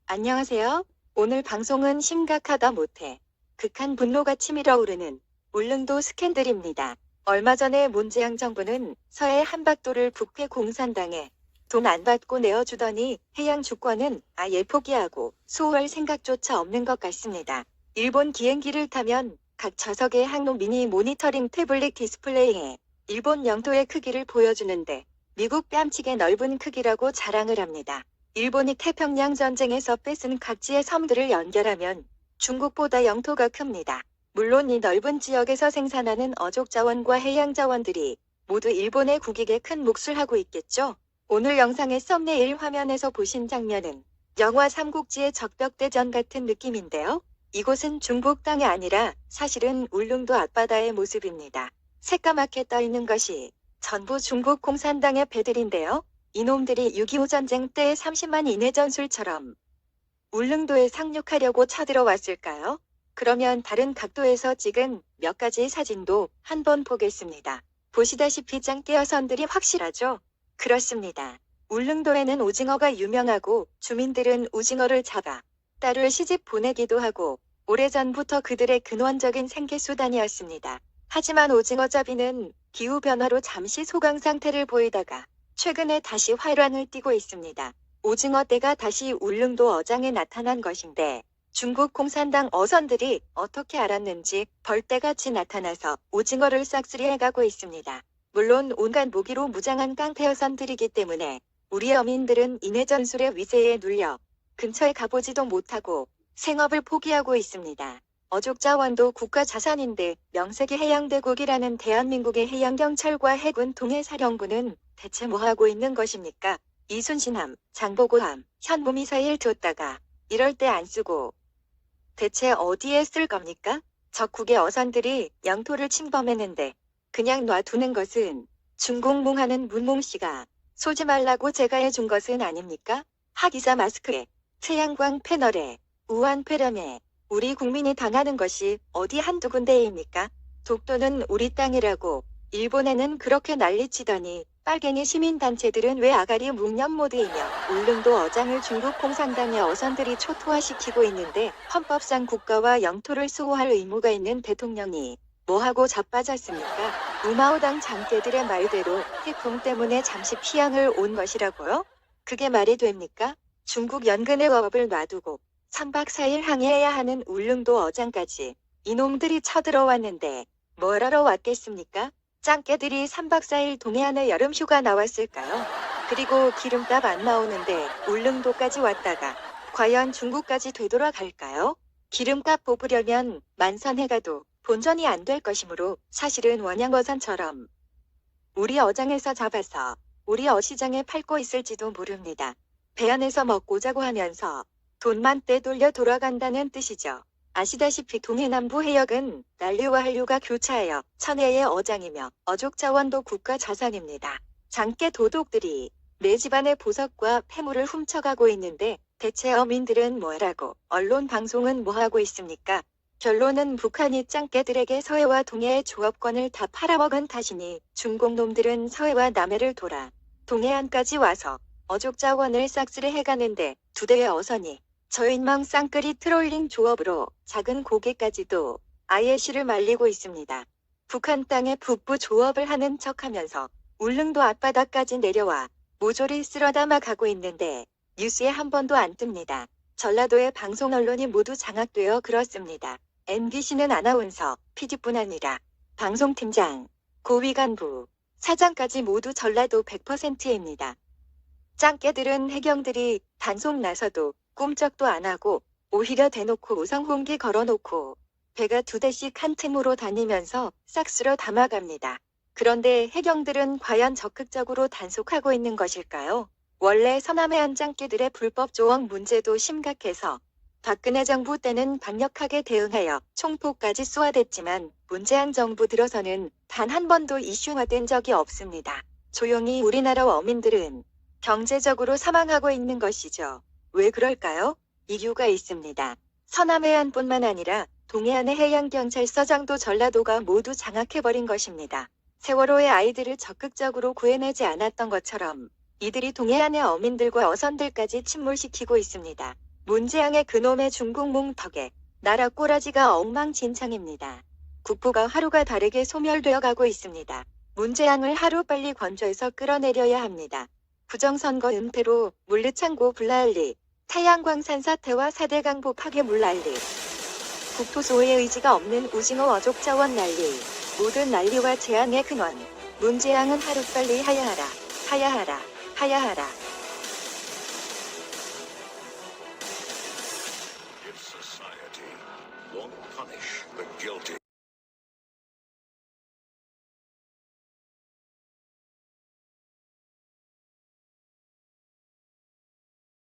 안녕하세요. 오늘 방송은 심각하다 못해 극한 분노가 치밀어 오르는 울릉도 스캔들입니다. 얼마 전에 문재인 정부는 서해 한반도를 북해 공산당에 돈 안 받고 내어주더니 해양 주권은 아예 포기하고 수호할 생각조차 없는 것 같습니다. 일본 비행기를 타면 각 좌석에 항로 미니 모니터링 태블릿 디스플레이에 일본 영토의 크기를 보여주는데 미국 뺨치게 넓은 크기라고 자랑을 합니다. 일본이 태평양 전쟁에서 뺏은 각지의 섬들을 연결하면 중국보다 영토가 큽니다. 물론 이 넓은 지역에서 생산하는 어족 자원과 해양 자원들이 모두 일본의 국익에 큰 몫을 하고 있겠죠. 오늘 영상의 썸네일 화면에서 보신 장면은 영화 삼국지의 적벽대전 같은 느낌인데요. 이곳은 중국 땅이 아니라 사실은 울릉도 앞바다의 모습입니다. 새까맣게 떠있는 것이 전부 중국 공산당의 배들인데요. 이놈들이 6.25 전쟁 때 30만 이내 전술처럼 울릉도에 상륙하려고 쳐들어왔을까요? 그러면 다른 각도에서 찍은 몇 가지 사진도 한번 보겠습니다. 보시다시피 짱깨 어선들이 확실하죠? 그렇습니다. 울릉도에는 오징어가 유명하고 주민들은 오징어를 잡아 딸을 시집 보내기도 하고 오래전부터 그들의 근원적인 생계수단이었습니다. 하지만 오징어잡이는 기후변화로 잠시 소강 상태를 보이다가 최근에 다시 활황을 띠고 있습니다. 오징어떼가 다시 울릉도 어장에 나타난 것인데 중국 공산당 어선들이 어떻게 알았는지 벌떼같이 나타나서 오징어를 싹쓸이해가고 있습니다. 물론 온갖 무기로 무장한 깡패어선들이기 때문에 우리 어민들은 인해전술의 위세에 눌려 근처에 가보지도 못하고 생업을 포기하고 있습니다. 어족자원도 국가자산인데 명색이 해양대국이라는 대한민국의 해양경찰과 해군 통해사령부는 대체 뭐하고 있는 것입니까? 이순신함, 장보고함, 현무미사일 뒀다가 이럴 때 안 쓰고 대체 어디에 쓸 겁니까? 적국의 어선들이 영토를 침범했는데 그냥 놔두는 것은 중국몽하는 문몽씨가 쏘지 말라고 제가 해준 것은 아닙니까? 하기사 마스크에, 태양광 패널에, 우한 폐렴에 우리 국민이 당하는 것이 어디 한두 군데입니까? 독도는 우리 땅이라고 일본에는 그렇게 난리치더니 빨갱이 시민단체들은 왜 아가리 묵념 모드이며 울릉도 어장을 중국 공산당의 어선들이 초토화시키고 있는데 헌법상 국가와 영토를 수호할 의무가 있는 대통령이 뭐하고 자빠졌습니까? 우마오당 장깨들의 말대로 태풍 때문에 잠시 피항을 온 것이라고요? 그게 말이 됩니까? 중국 연근의 업을 놔두고 3박 4일 항해해야 하는 울릉도 어장까지 이놈들이 쳐들어왔는데 뭘 하러 왔겠습니까? 짱깨들이 3박 4일 동해안에 여름휴가 나왔을까요? 그리고 기름값 안 나오는데 울릉도까지 왔다가 과연 중국까지 되돌아갈까요? 기름값 뽑으려면 만선해 가도 본전이 안 될 것이므로 사실은 원양어선처럼 우리 어장에서 잡아서 우리 어시장에 팔고 있을지도 모릅니다. 배 안에서 먹고 자고 하면서 돈만 떼돌려 돌아간다는 뜻이죠. 아시다시피 동해남부 해역은 난류와 한류가 교차하여 천혜의 어장이며 어족자원도 국가 자산입니다. 장깨 도둑들이 내 집안의 보석과 폐물을 훔쳐가고 있는데 대체 어민들은 뭐라고 언론 방송은 뭐하고 있습니까? 결론은 북한이 짱깨들에게 서해와 동해의 조업권을 다 팔아먹은 탓이니 중공놈들은 서해와 남해를 돌아 동해안까지 와서 어족자원을 싹쓸이 해가는데 두 대의 어선이 저인망 쌍끌이 트롤링 조업으로 작은 고개까지도 아예 실을 말리고 있습니다. 북한 땅에 북부 조업을 하는 척하면서 울릉도 앞바다까지 내려와 모조리 쓸어담아 가고 있는데 뉴스에 한 번도 안 뜹니다. 전라도의 방송 언론이 모두 장악되어 그렇습니다. MBC는 아나운서, PD뿐 아니라 방송팀장, 고위 간부, 사장까지 모두 전라도 100%입니다. 짱깨들은 해경들이 단속 나서도 꿈쩍도 안 하고 오히려 대놓고 우성홍기 걸어놓고 배가 두 대씩 한 틈으로 다니면서 싹 쓸어 담아갑니다. 그런데 해경들은 과연 적극적으로 단속하고 있는 것일까요? 원래 서남해안 짱깨들의 불법 조업 문제도 심각해서 박근혜 정부 때는 강력하게 대응하여 총포까지 쏘아댔지만 문재인 정부 들어서는 단 한 번도 이슈화된 적이 없습니다. 조용히 우리나라 어민들은 경제적으로 사망하고 있는 것이죠. 왜 그럴까요? 이유가 있습니다. 서남해안뿐만 아니라 동해안의 해양경찰서장도 전라도가 모두 장악해버린 것입니다. 세월호의 아이들을 적극적으로 구해내지 않았던 것처럼 이들이 동해안의 어민들과 어선들까지 침몰시키고 있습니다. 문재양의 그놈의 중국 몽턱에 나라 꼬라지가 엉망진창입니다. 국부가 하루가 다르게 소멸되어 가고 있습니다. 문재양을 하루빨리 권좌에서 끌어내려야 합니다. 부정선거 은폐로 물르창고 불난리, 태양광산 사태와 4대 강보 파괴 물난리, 국토소의 의지가 없는 우징어 어족 자원 난리, 모든 난리와 재앙의 근원. 문재양은 하루빨리 하야하라, 하야하라, 하야하라. If society won't punish the guilty.